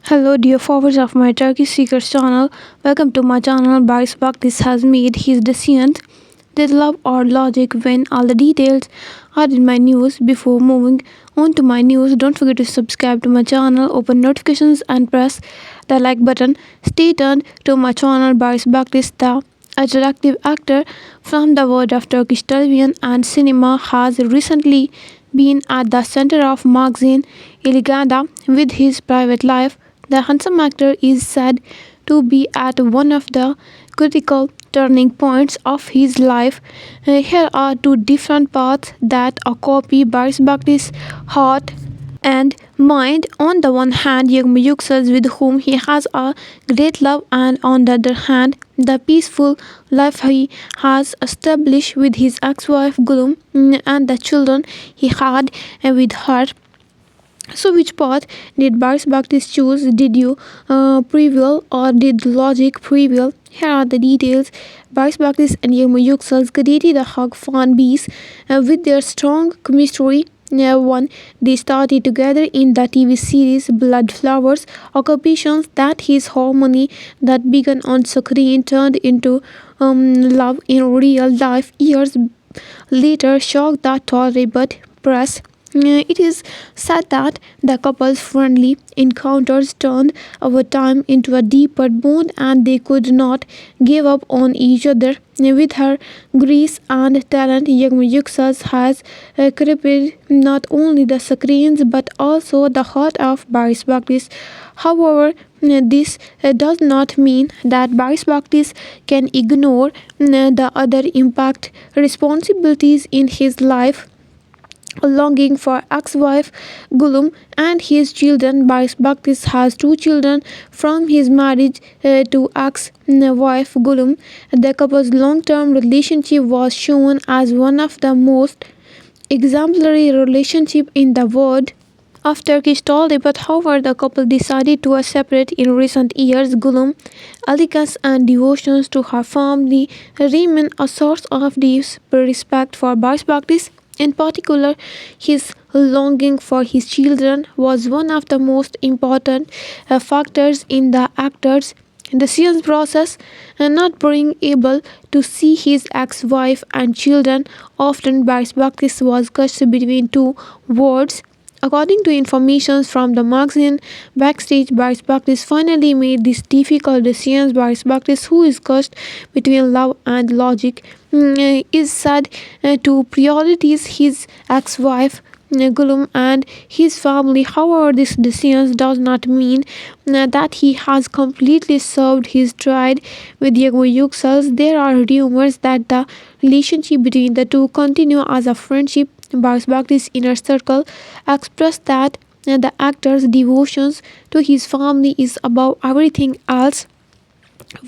Hello, dear followers of my Turkish Secrets channel. Welcome to my channel. Barış Baktaş has made his decisions. Did love or logic when all the details are in my news. Before moving on to my news, don't forget to subscribe to my channel, open notifications, and press the like button. Stay tuned to my channel. Barış Baktaş, the attractive actor from the world of Turkish television and cinema, has recently been at the center of magazine Eleganda with his private life. The handsome actor is said to be at one of the critical turning points of his life. Here are two different paths that occupy Barış Baktaş's heart and mind. On the one hand, young Yüksel, with whom he has a great love, and on the other hand, the peaceful life he has established with his ex-wife Gülüm, and the children he had with her. So, which path did Barış Baktaş choose? Did you prevail or did logic prevail? Here are the details. Barış Baktaş and Yılmaz Yüksel created a hug fan base with their strong chemistry. One, they started together in the TV series Blood Flowers, occupations that his harmony that began on screen turned into love in real life. Years later, shocked the Tory but press. It is said that the couple's friendly encounters turned over time into a deeper bond and they could not give up on each other. With her grace and talent, young Yüksel has crippled not only the screens but also the heart of Barış Baktaş. However, this does not mean that Barış Baktaş can ignore the other impact responsibilities in his life. Longing for ex-wife Gülüm and his children. Barış Baktaş has two children from his marriage to ex-wife Gülüm. The couple's long-term relationship was shown as one of the most exemplary relationships in the world of Turkish story, but however the couple decided to separate in recent years. Gülüm elegance and devotion to her family remain a source of deep respect for Barış Baktaş. In particular, his longing for his children was one of the most important factors in the actor's decision process, and not being able to see his ex-wife and children often. Barış Baktaş was crushed between two worlds. According to information from the magazine Backstage, Barış Baktaş finally made this difficult decision. Barış Baktaş, who is crushed between love and logic, is said to prioritize his ex-wife Gülüm and his family. However, this decision does not mean that he has completely served his trade with young Yüksel. There are rumors that the relationship between the two continue as a friendship. Barış Baktaş's inner circle expressed that the actor's devotions to his family is above everything else,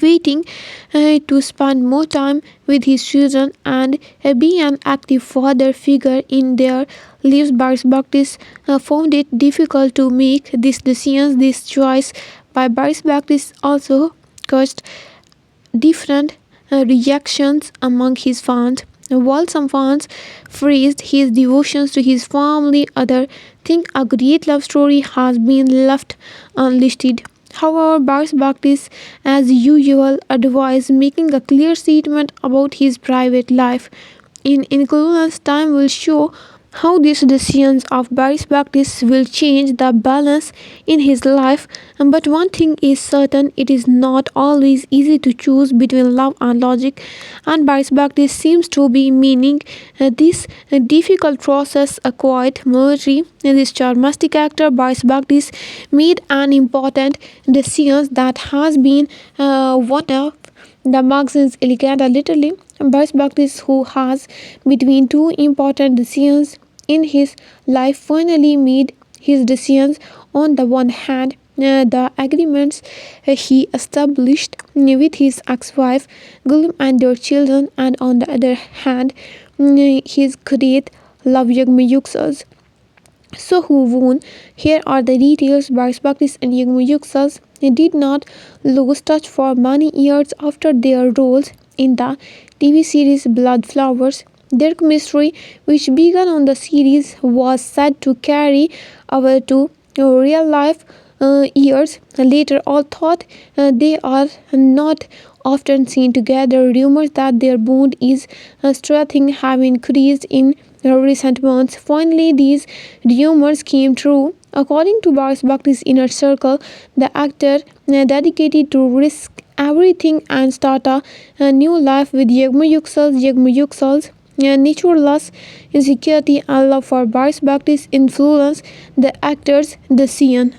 waiting to spend more time with his children and be an active father figure in their lives. Barış Baktaş found it difficult to make this decision. This choice by Barış Baktaş also caused different reactions among his fans. While some fans praised his devotions to his family, others think a great love story has been left unlisted. However, Barış Baktaş, as usual, advised making a clear statement about his private life. In conclusion, time will show how these decisions of Barış Baktaş will change the balance in his life. But one thing is certain, it is not always easy to choose between love and logic, and Barış Baktaş seems to be meaning this difficult process a quiet military. This charmistic actor Barış Baktaş made an important decision that has been one of the magazine's elegant literally. Barış Baktaş, who has between two important decisions in his life, finally made his decisions. On the one hand, the agreements he established with his ex-wife Gülüm and their children, and on the other hand, his great love young Yüksel. So who won? Here are the details. Barış Baktaş and young Yüksel did not lose touch for many years after their roles in the TV series Blood Flowers. Their chemistry, which began on the series, was said to carry over to real life. years later, all thought they are not often seen together. Rumors that their bond is strengthening have increased in recent months. Finally, these rumors came true. According to Barış Baktaş's inner circle, the actor dedicated to risk everything and start a new life with Yüksel's natureless insecurity and love for Barış Baktaş influence the actor's decision.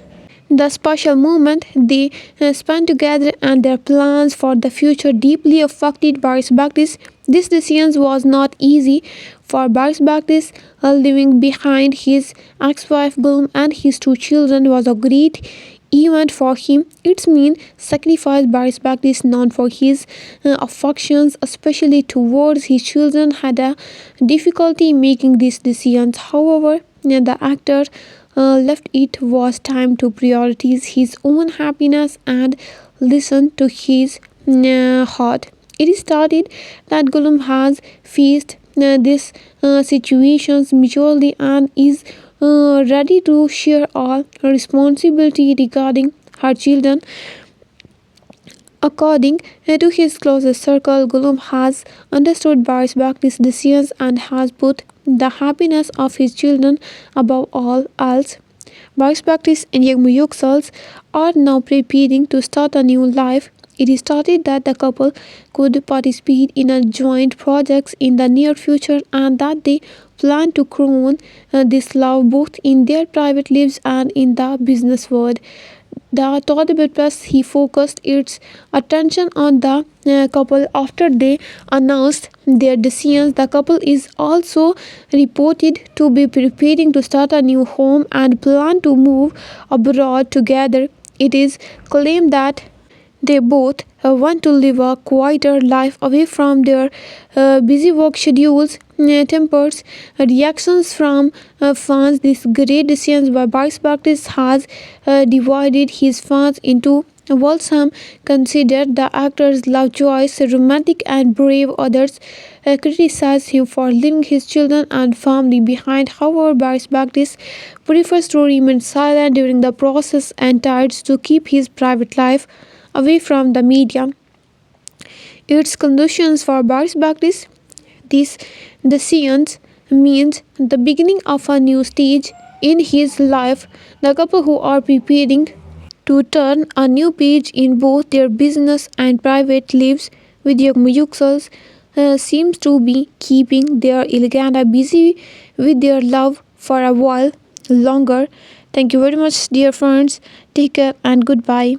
The special moment they spent together and their plans for the future deeply affected Barış Baktaş. This decision was not easy for Barış Baktaş. Leaving behind his ex-wife Gülüm and his two children was a great event for him. Its mean sacrifice. Barış Baktaş, known for his affections, especially towards his children, had a difficulty making these decisions. However, the actor left it was time to prioritize his own happiness and listen to his heart. It started that Gülüm has faced these situations maturely and is ready to share all responsibility regarding her children. According to his closest circle, Gülüm has understood Barış Baktaş's decisions and has put the happiness of his children above all else. Barış Baktaş and Yüksel are now preparing to start a new life. It is stated that the couple could participate in a joint projects in the near future and that they plan to crown this love both in their private lives and in the business world. The Todibet Press he focused its attention on the couple after they announced their decisions. The couple is also reported to be preparing to start a new home and plan to move abroad together. It is claimed that they both want to live a quieter life away from their busy work schedules. Tempers reactions from fans. This great decision by Barış Baktaş has divided his fans into while some consider the actor's love choice romantic and brave, others criticize him for leaving his children and family behind. However, Barış Baktaş prefers to remain silent during the process and tries to keep his private life away from the media. Its conclusions for Barış Baktaş: this decision means the beginning of a new stage in his life. The couple who are preparing to turn a new page in both their business and private lives with Yüksel seems to be keeping their Ilganda busy with their love for a while longer. Thank you very much, dear friends. Take care and goodbye.